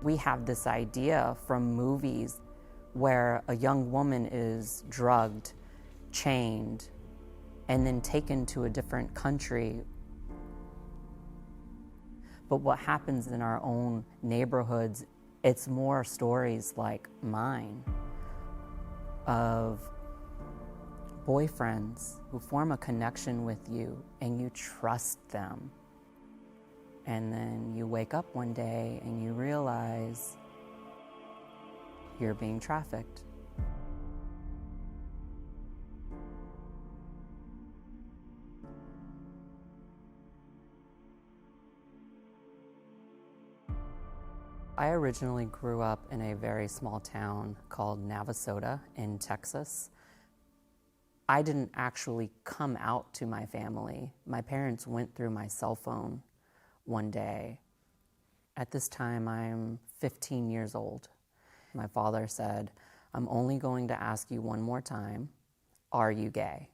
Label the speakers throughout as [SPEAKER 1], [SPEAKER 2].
[SPEAKER 1] We have this idea from movies where a young woman is drugged, chained, and then taken to a different country. But what happens in our own neighborhoods, it's more stories like mine of boyfriends who form a connection with you and you trust them. And then you wake up one day and you realize you're being trafficked. I originally grew up in a very small town called Navasota in Texas. I didn't actually come out to my family. My parents went through my cell phone one day. At this time, I'm 15 years old. My father said, "I'm only going to ask you one more time, are you gay?"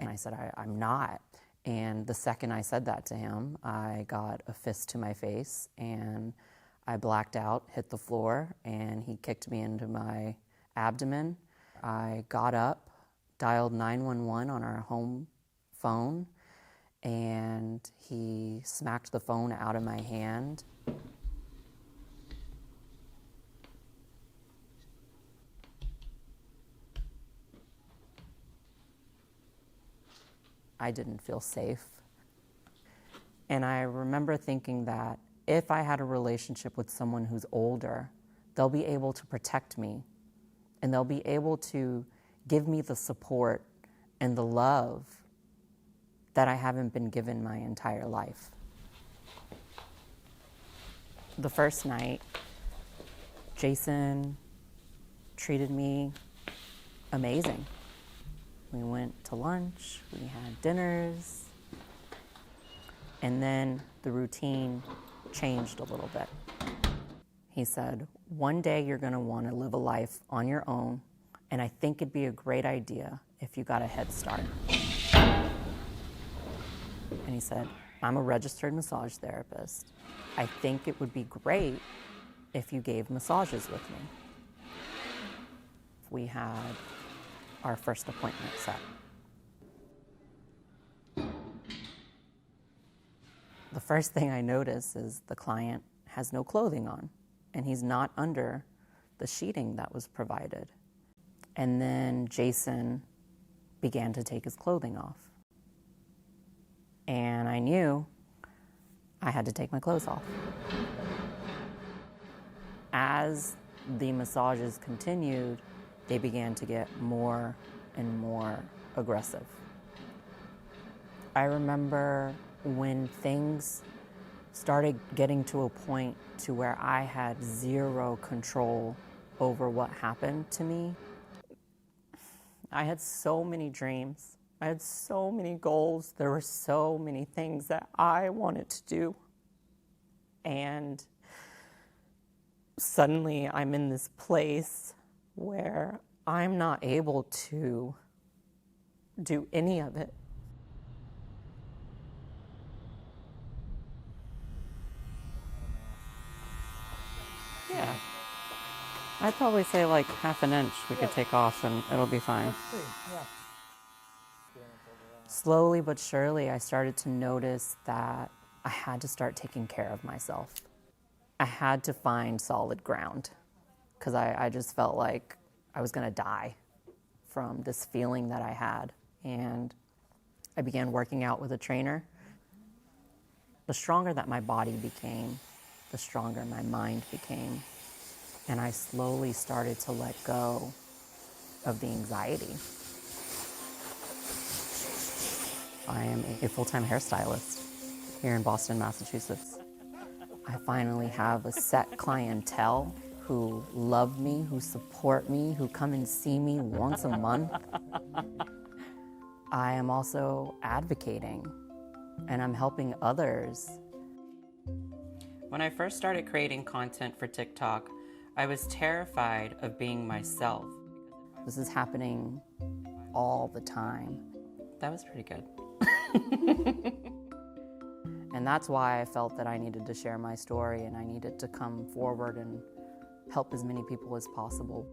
[SPEAKER 1] And I said, I'm not. And the second I said that to him, I got a fist to my face and I blacked out, hit the floor, and he kicked me into my abdomen. I got up, dialed 911 on our home phone, and he smacked the phone out of my hand. I didn't feel safe. And I remember thinking that if I had a relationship with someone who's older, they'll be able to protect me and they'll be able to give me the support and the love that I haven't been given my entire life. The first night, Jason treated me amazing. We went to lunch, we had dinners, and then the routine changed a little bit. He said, "One day you're going to want to live a life on your own, and I think it'd be a great idea if you got a head start." And he said, "I'm a registered massage therapist. I think it would be great if you gave massages with me." We had our first appointment set. The first thing I notice is the client has no clothing on, and he's not under the sheeting that was provided. And then Jason began to take his clothing off. And I knew I had to take my clothes off. As the massages continued, they began to get more and more aggressive. I remember when things started getting to a point to where I had zero control over what happened to me. I had so many dreams. I had so many goals. There were so many things that I wanted to do. And suddenly I'm in this place where I'm not able to do any of it. Yeah. I'd probably say like half an inch we could take off and it'll be fine. Slowly but surely, I started to notice that I had to start taking care of myself. I had to find solid ground because I just felt like I was gonna die from this feeling that I had. And I began working out with a trainer. The stronger that my body became, the stronger my mind became. And I slowly started to let go of the anxiety. I am a full-time hairstylist here in Boston, Massachusetts. I finally have a set clientele who love me, who support me, who come and see me once a month. I am also advocating, and I'm helping others. When I first started creating content for TikTok, I was terrified of being myself. This is happening all the time. That was pretty good. And that's why I felt that I needed to share my story and I needed to come forward and help as many people as possible.